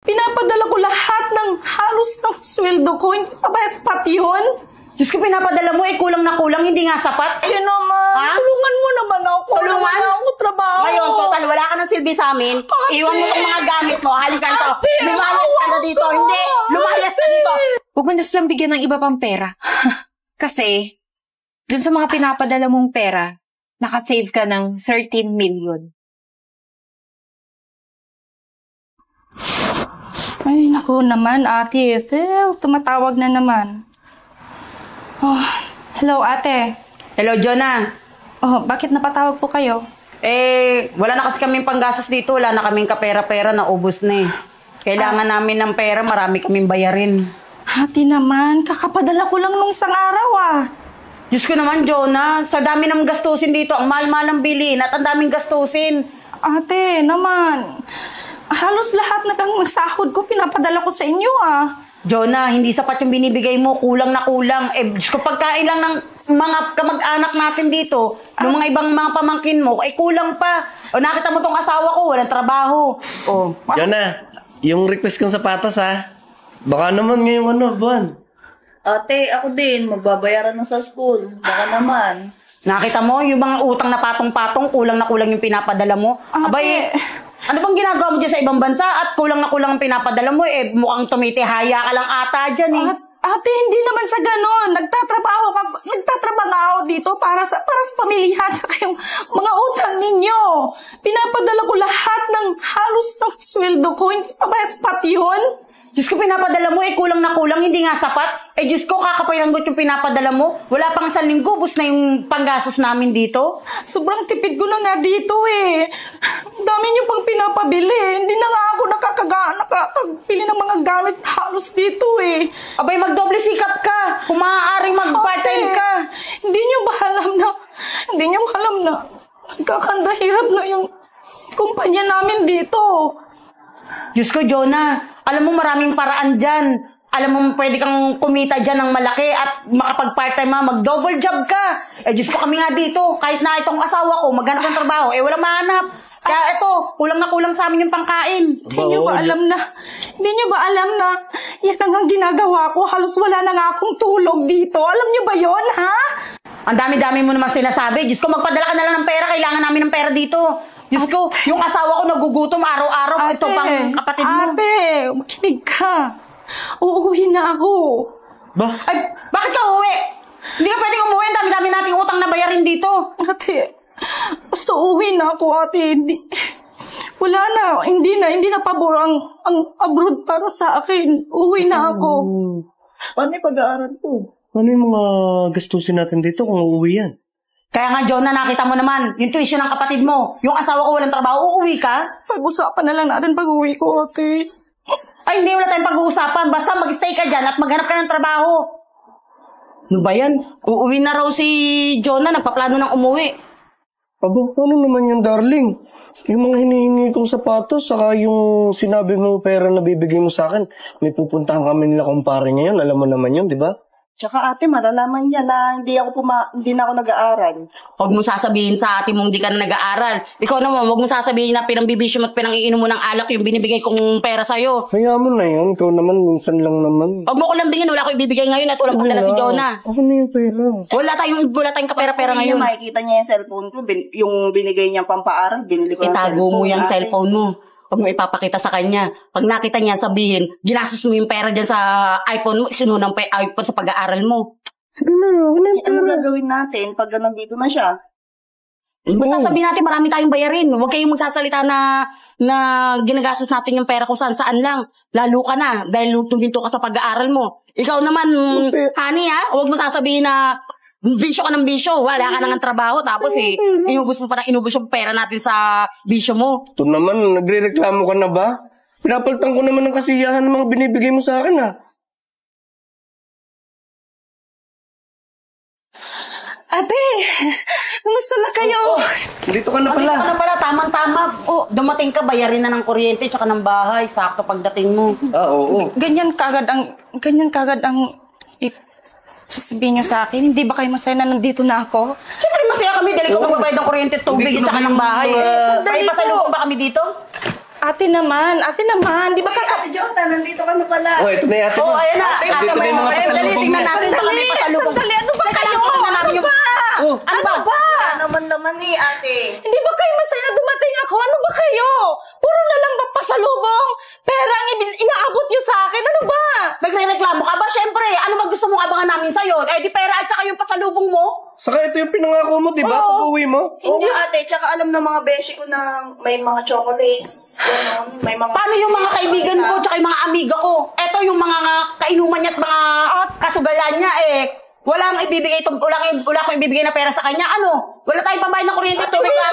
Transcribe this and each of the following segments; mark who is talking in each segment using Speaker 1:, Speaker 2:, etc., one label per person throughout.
Speaker 1: Pinapadala ko lahat ng halos ng sweldo ko. Hindi pa ba sapat yun?
Speaker 2: Diyos ko, pinapadala mo, kulang na kulang, hindi nga sapat.
Speaker 1: Ayun naman, tulungan mo naman ako.
Speaker 2: Tulungan?
Speaker 1: Wala ako trabaho.
Speaker 2: Ngayon, total, wala ka ng silbi sa amin. Iwan mo itong mga gamit mo, halikan to. Lumayas ka na dito, hindi. Lumayas ka dito.
Speaker 3: Huwag mo na silang bigyan ng iba pang pera. Kasi, dun sa mga pinapadala mong pera, nakasave ka ng 13 million.
Speaker 1: Ay, naku naman, ate. Ethel, tumatawag na naman. Oh, hello, ate.
Speaker 2: Hello, Jonah.
Speaker 1: Oh, bakit napatawag po kayo?
Speaker 2: Wala na kasi kaming panggastos dito. Wala na kaming kapera-pera, naubos na eh. Kailangan namin ng pera, marami kaming bayarin.
Speaker 1: Ate naman, kakapadala ko lang nung isang araw
Speaker 2: Diyos ko naman, Jonah, sa dami ng gastusin dito, ang mahal-mahal ng bilhin at ang daming gastusin.
Speaker 1: Ate naman, halos lahat na ng sahod ko, pinapadala ko sa inyo
Speaker 2: Jonah, hindi sapat yung binibigay mo, kulang na kulang. Diyos ko, pagkain lang ng mga kamag-anak natin dito, ng mga ibang mga pamangkin mo, kulang pa. O nakita mo tong asawa ko, walang trabaho.
Speaker 4: Jonah, yung request kong sapatos baka naman ngayong buwan.
Speaker 5: Ate, ako din, magbabayaran na sa school. Baka naman.
Speaker 2: Nakita mo, yung mga utang na patong-patong, kulang na kulang yung pinapadala mo. Abay, ano bang ginagawa mo dyan sa ibang bansa at kulang na kulang ang pinapadala mo? Mukhang tumitihaya ka lang ata dyan
Speaker 1: Ate, hindi naman sa ganon. Nagtatrabaho ako dito para sa pamilya at saka yung mga utang ninyo. Pinapadala ko lahat ng halos ng sweldo ko. Hindi pa ba sapat yun?
Speaker 2: Diyos ko, pinapadala mo, kulang na kulang, hindi nga sapat. Diyos ko, kakapayanggot yung pinapadala mo. Wala pang 1 linggo, bus na yung panggastos namin dito.
Speaker 1: Sobrang tipid ko na nga dito Dami niyo pang pinapabili. Hindi na nga ako nakakabili ng mga gamit halos dito
Speaker 2: Abay, magdoble sikap ka. Kung maaaring mag-part-time ka.
Speaker 1: Hindi niyo ba alam na kakandahirap na yung kumpanya namin dito.
Speaker 2: Diyos ko, Jonah, alam mo maraming paraan dyan. Alam mo pwede kang kumita dyan ng malaki at makapag-part-time mag-double job ka. Diyos ko, kami nga dito. Kahit na itong asawa ko, maghanap ng trabaho, walang mahanap. Kaya kulang na kulang sa amin yung pangkain.
Speaker 1: Hindi niyo ba alam na yan ang ginagawa ko? Halos wala na nga akong tulog dito. Alam niyo ba yon
Speaker 2: Ang dami-dami mo naman sinasabi. Diyos ko, magpadala ka na lang ng pera. Kailangan namin ng pera dito. Diyos ko, yung asawa ko nagugutom araw-araw. Ito pang kapatid mo.
Speaker 1: Ate, makinig ka. Uuwi na ako.
Speaker 2: Bakit ka uuwi? Hindi ka pwedeng umuwi. Ang dami-dami nating utang na bayarin dito.
Speaker 1: Ate, basta uuwi na ako, ate. Wala na. Hindi na pabor ang abroad para sa akin. Uuwi na ako.
Speaker 5: Paano yung pag-aaral ko?
Speaker 4: Ano yung mga gastusin natin dito kung uuwi yan?
Speaker 2: Kaya nga, Jonah, nakita mo naman, yung tuition ng kapatid mo. Yung asawa ko walang trabaho, uuwi ka?
Speaker 1: Pag-usapan na lang natin pag-uwi ko, ate.
Speaker 2: Hindi, wala tayong pag-uusapan. Basta mag-stay ka dyan at maghanap ka ng trabaho. Ano ba yan? Uuwi na raw si Jonah, nagpaplano ng umuwi.
Speaker 4: Paano naman yan, darling? Yung mga hinihingi kong sapatos, saka yung sinabi mong pera na bibigay mo sa akin, may pupuntahan kami nila kumpare ngayon, alam mo naman yun, di ba?
Speaker 5: Tsaka ate, malalaman niya na hindi na ako nag-aaral.
Speaker 2: Huwag mo sasabihin sa ate mong hindi ka na nag-aaral. Ikaw naman, huwag mo sasabihin na pinambibisyo mo at pinangiinom mo ng alak yung binibigay kong pera sa'yo.
Speaker 4: Kaya mo na yun, ikaw naman, minsan lang naman.
Speaker 2: Huwag mo ko lambingin, wala ko ibibigay ngayon at walang pagdala si Jonah.
Speaker 4: Ako na yung pera.
Speaker 2: Wala tayong kapera-pera ngayon.
Speaker 5: Makikita niya yung cellphone ko, yung binigay niyang pampaaral, binili ko ng cellphone.
Speaker 2: Itago mo yung cellphone mo. Huwag mo ipapakita sa kanya. Pag nakita niya, sabihin, ginastos mo yung pera dyan sa iPhone mo, isinunang pa yung iPhone sa pag-aaral mo.
Speaker 4: Sige na,
Speaker 5: ano gagawin natin pag nandito na siya?
Speaker 2: Sasabihin natin, marami tayong bayarin. Huwag kayong magsasalita na ginagastos natin yung pera kung saan lang. Lalo ka na, dahil tuminto ka sa pag-aaral mo. Ikaw naman, honey huwag mo sasabihin na bisyo ka ng bisyo, wala ka nang trabaho, tapos inubos mo pa na inubos yung pera natin sa bisyo mo.
Speaker 4: Ito naman, nagre-reklamo ka na ba? Pinapalitan ko naman ng kasiyahan ng mga binibigay mo sa akin
Speaker 1: Ate, kumusta na kayo?
Speaker 4: Dito ka na pala.
Speaker 2: Dito ka na pala, tamang-tama. Dumating ka, bayarin na ng kuryente tsaka ng bahay, sakto pagdating mo.
Speaker 4: Oo.
Speaker 1: Ganyan kagad ang sasabihin niyo sa akin, hindi ba kayo masaya na nandito na ako?
Speaker 2: Siyempre masaya kami dahil ikaw magbabayad ng kuryente, tubig at saka ng bahay. May pasalubong ba kami dito?
Speaker 1: Ate naman, di ba
Speaker 5: Ate Jota, nandito ka na pala.
Speaker 4: Oh, ito na yate mo.
Speaker 2: Ayan na.
Speaker 4: Dito na yung mga pasalubong
Speaker 2: Tingnan
Speaker 4: mo.
Speaker 2: natin baka may pasalubong.
Speaker 1: Sandali, ano ba kayo?
Speaker 2: Tingnan namin yung...
Speaker 4: Oh,
Speaker 2: Ano ba?
Speaker 5: Wala naman naman ni ate.
Speaker 1: Hindi ba kayo masaya na dumating ako? Ano ba kayo? Puro na lang ba pasalubong? Pera ang inaabot niyo sa akin? Ano ba?
Speaker 2: Nagre-reklamo ka ba? Siyempre, ano ba gusto mong abangan namin sa'yo? Eh, di pera at saka yung pasalubong mo?
Speaker 4: saka ito yung pinangako mo, di ba? Pag-uwi mo.
Speaker 5: Hindi ate, tsaka alam ng mga beshi ko na may mga chocolates. Gano'n, may mga...
Speaker 2: Paano yung mga kaibigan ko tsaka yung mga amiga ko? Eto yung mga kainuman niya at mga kasugalan niya eh. Wala akong ibibigay wala akong ibibigay na pera sa kanya. Ano? Wala tayong pambayad ng kuryente at tubig lang.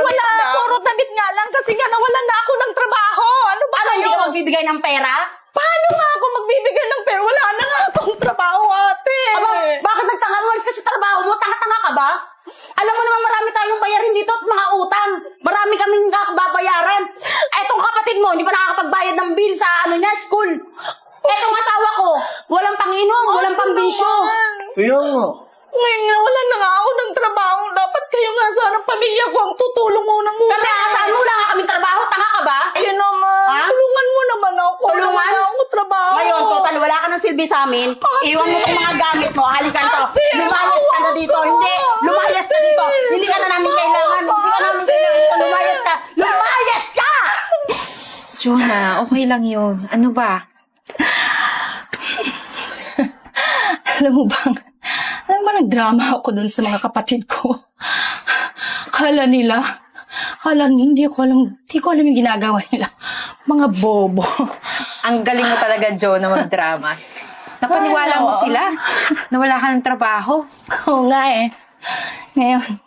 Speaker 1: Wala. Puro damit nga lang kasi nga nawalan na ako ng trabaho. Ano ba
Speaker 2: Ano, hindi ka magbibigay ng pera?
Speaker 1: Paano nga ako magbibigay ng pera? Wala na nga akong trabaho, ate.
Speaker 2: Aba, bakit nagtangawalis ka sa trabaho mo? Tanga-tanga ka ba? Alam mo naman marami tayong bayarin dito at mga utang. Marami kaming babayaran. Etong kapatid mo, hindi pa nakakapagbayad ng bill sa school. Etong asawa ko, walang panginom, walang pambisyo.
Speaker 4: Kaya nga.
Speaker 1: Ngayon nga, wala na nga ako ng trabaho. Dapat kayo nga sana pamilya ko ang tutulong muna.
Speaker 2: Kami aasahan mo, wala nga kaming trabaho. Tanga ka ba?
Speaker 1: Ayun naman.
Speaker 2: Ha?
Speaker 1: Tulungan mo naman ako.
Speaker 2: Tulungan?
Speaker 1: Wala ako trabaho.
Speaker 2: Ngayon, total, wala ka ng silbi sa amin. Iwan mo itong mga gamit mo. Halikan to.
Speaker 1: Ate,
Speaker 2: Lumayas ka na dito.
Speaker 1: ako.
Speaker 2: Hindi. Lumayas ka dito. Hindi ka na namin kailangan. Hindi ka namin kailangan. Lumayas ka. Lumayas ka!
Speaker 3: Jonah, okay lang yun. Ano ba?
Speaker 1: Alam mo nagdrama ako dun sa mga kapatid ko. Kala hindi ko alam yung ginagawa nila. Mga bobo.
Speaker 3: Ang galing mo talaga, Jonah, magdrama. Napaniwala mo sila na wala ka ng trabaho.
Speaker 1: Oo nga eh. Ngayon,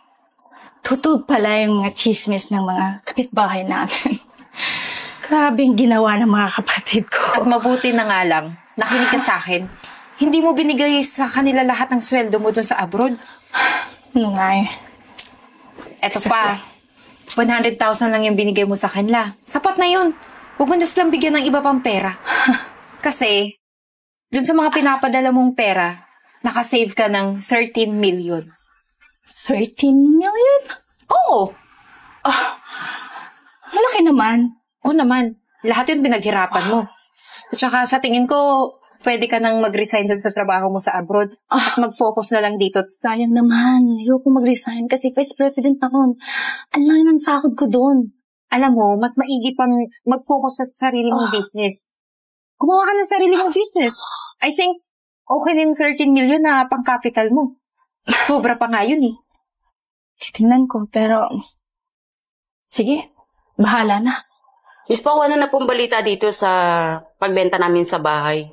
Speaker 1: totoo pala yung mga chismis ng mga kapitbahay namin. Grabe yung ginawa ng mga kapatid ko.
Speaker 3: At mabuti na nga lang, nakinig ka sa akin. Hindi mo binigay sa kanila lahat ng sweldo mo dun sa abroad.
Speaker 1: Ano nga eh.
Speaker 3: Eto pa, 100,000 lang yung binigay mo sa kanila. Sapat na yun. Huwag mo na silang bigyan ng iba pang pera. Kasi, dun sa mga pinapadala mong pera, nakasave ka ng 13 million.
Speaker 1: 13 million?
Speaker 3: Oo!
Speaker 1: Malaki naman.
Speaker 3: Oo naman. Lahat yun pinaghirapan mo. At saka sa tingin ko, pwede ka nang mag-resign dun sa trabaho mo sa abroad at mag-focus na lang dito.
Speaker 1: Sayang naman. Ayoko mag-resign kasi vice president ako. Ang laki ng sahod ko doon.
Speaker 3: Alam mo, mas maigi pang mag-focus ka sa sarili mong business. Gumawa ka ng sarili mong business. I think, okay na yung 13 million na pang-capital mo. Sobra pa nga yun eh.
Speaker 1: Tingnan ko, pero... Sige, bahala na.
Speaker 2: Miss Pao, ano na pong balita dito sa pagbenta namin sa bahay?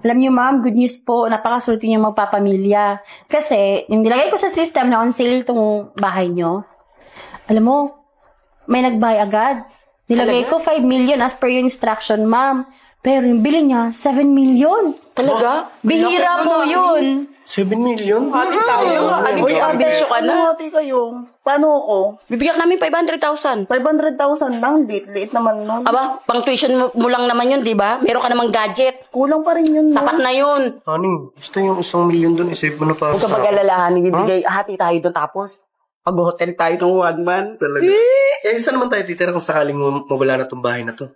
Speaker 6: Alam niyo, ma'am, good news po. Napakaswerte niyo magpapamilya. Kasi, yung nilagay ko sa system na on sale itong bahay niyo, alam mo, may nag-buy agad. Nilagay ko 5 million as per yung instruction, ma'am. Pero yung bili niya, 7 million.
Speaker 2: Talaga?
Speaker 6: Bihira po yun.
Speaker 4: 7 million?
Speaker 2: Hati tayo.
Speaker 4: Uy,
Speaker 2: Ambisyo ka na.
Speaker 5: Ate kayo. Paano ako?
Speaker 2: Bibigyan namin 500,000.
Speaker 5: 500,000 lang. Liit naman nun.
Speaker 2: Aba, pang tuition mo lang naman yun, di ba? Meron ka namang gadget.
Speaker 5: Kulang pa rin yun. no?
Speaker 2: Sapat na yun.
Speaker 4: Honey, gusto yung 1 million doon, isave mo na para
Speaker 2: Huwag ka pag-alalahan, ibigay, hati tayo doon tapos pag-hotel tayo ng 1 month.
Speaker 4: Talaga. Eh, saan naman tayo titira kung sakaling mawala na itong bahay na to?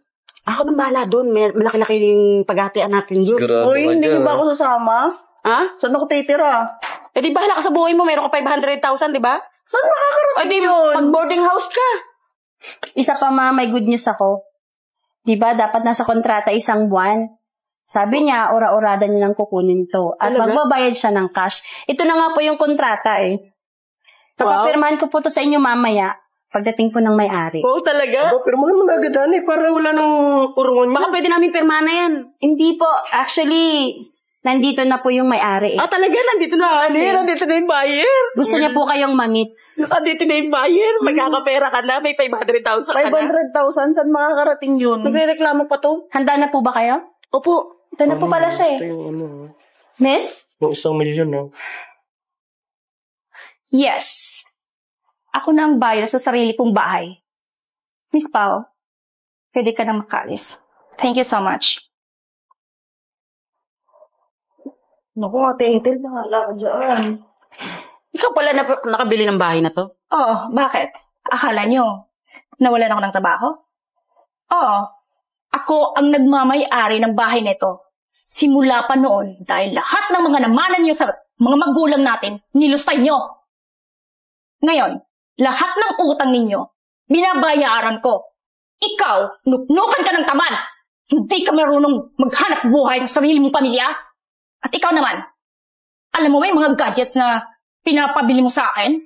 Speaker 2: Ako nang bahala doon. Malaki-laki yung paghatian natin doon.
Speaker 4: Sigurado
Speaker 5: Uy,
Speaker 4: ka
Speaker 5: hindi
Speaker 4: dyan,
Speaker 5: niyo ba
Speaker 4: ah.
Speaker 5: ako sasama?
Speaker 2: Ha?
Speaker 5: Saan ako titira?
Speaker 2: Eh di bahala ka sa buhay mo. Meron ka 500,000, di ba?
Speaker 5: Saan
Speaker 2: O
Speaker 5: makakarating
Speaker 2: di,
Speaker 5: yun?
Speaker 2: pag-boarding house ka.
Speaker 6: Isa pa, ma'am, may good news ako. Diba, dapat nasa kontrata 1 buwan. Sabi niya, ora-orada niya lang kukunin to. At
Speaker 2: Talaga?
Speaker 6: magbabayad siya ng cash. Ito na nga po yung kontrata eh. Papapirmahan ko po to sa inyo mamaya. Pagdating po ng may-ari.
Speaker 2: Oo, talaga?
Speaker 4: Aba, pero mo agad, honey. Parang wala nang urungan
Speaker 2: Baka pwede namin pirmana yan.
Speaker 6: Hindi po. Actually, nandito na po yung may-ari eh.
Speaker 2: Ah, talaga? Nandito na, honey. Nandito na yung buyer.
Speaker 6: Gusto niya po kayong mamit.
Speaker 2: Nandito na yung buyer. Magkakapera ka na. May 500,000 ka na.
Speaker 5: 500,000? Saan makakarating yun?
Speaker 2: Nagre-reklamo pa to.
Speaker 6: Handa na po ba kayo?
Speaker 2: Opo.
Speaker 6: Ito na po pala siya
Speaker 4: Gusto
Speaker 6: eh.
Speaker 4: yung ano,
Speaker 6: Miss?
Speaker 4: yung 1 million, no?
Speaker 1: Yes. Ako na ang bayar sa sarili kong bahay. Miss Pao, pwede ka na makalis. Thank you so much.
Speaker 5: Naku, Ate Ethel, nakala ka dyan.
Speaker 2: Ikaw pala nakabili ng bahay na to?
Speaker 1: Oh, bakit? Akala nyo, Nawalan ako ng trabaho? Oo. Ako ang nagmamay-ari ng bahay nito. Simula pa noon dahil lahat ng mga namanan niyo sa mga magulang natin, nilustay niyo. Ngayon, lahat ng utang ninyo, binabayaran ko. Ikaw, nuknukan ka ng tamad. Hindi ka marunong maghanap buhay ng sarili mong pamilya. At ikaw naman, alam mo ba yung mga gadgets na pinapabili mo sa akin?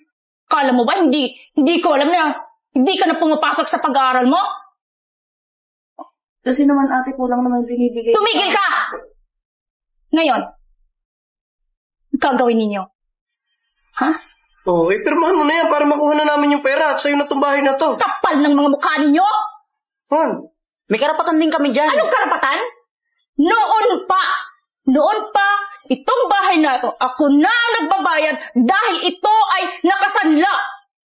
Speaker 1: Kala mo ba hindi ko alam na hindi ka na pumapasok sa pag-aaral mo?
Speaker 5: Kasi naman ate, kulang naman binibigay.
Speaker 1: Tumigil ka! Ngayon, gagawin ninyo. Ha?
Speaker 4: Oh, pirmahan mo na yan para makuha na namin yung pera at sa'yo na itong bahay na to.
Speaker 1: Kapal ng mga mukha ninyo!
Speaker 4: Han,
Speaker 2: May karapatan din kami dyan.
Speaker 1: Anong karapatan? Noon pa, itong bahay na ito, ako na ang nagbabayad dahil ito ay nakasanla.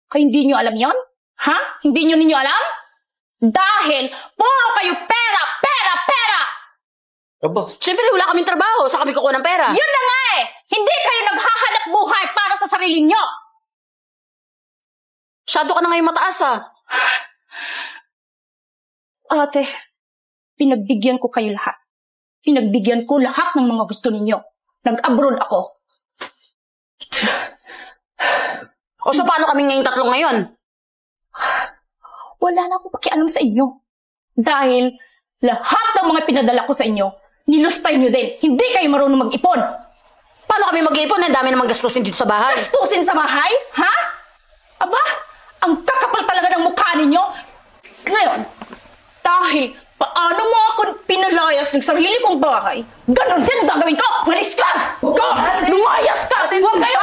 Speaker 1: Kaya hindi nyo alam yon? Ha? Hindi ninyo alam? Dahil puro kayo pera!
Speaker 4: aba,
Speaker 2: Siyempre, wala kaming trabaho. Sa kami kukuha ng pera.
Speaker 1: Yun na nga eh! Hindi kayo naghahanap buhay para sa sarili nyo!
Speaker 2: Masyado ka na ngayon mataas, ha?
Speaker 1: Ate, pinagbigyan ko kayo lahat. Pinagbigyan ko lahat ng mga gusto ninyo. Nag-abroad ako.
Speaker 2: O so, paano kami ngayong tatlong ngayon?
Speaker 1: Wala na akong pakialam sa inyo. Dahil lahat ng mga pinadala ko sa inyo, nilustay nyo din. Hindi kayo marunong mag-ipon.
Speaker 2: Paano kami mag-iipon? Ang dami namang gastusin dito sa bahay.
Speaker 1: Gastusin sa bahay? Ha? Aba, ang kakapal talaga ng mukha ninyo. Ngayon, dahil paano mo ako pinalayas ng sarili kong bahay, ganon din gagawin ko. Malis ka! Lumayas ka! Huwag kayo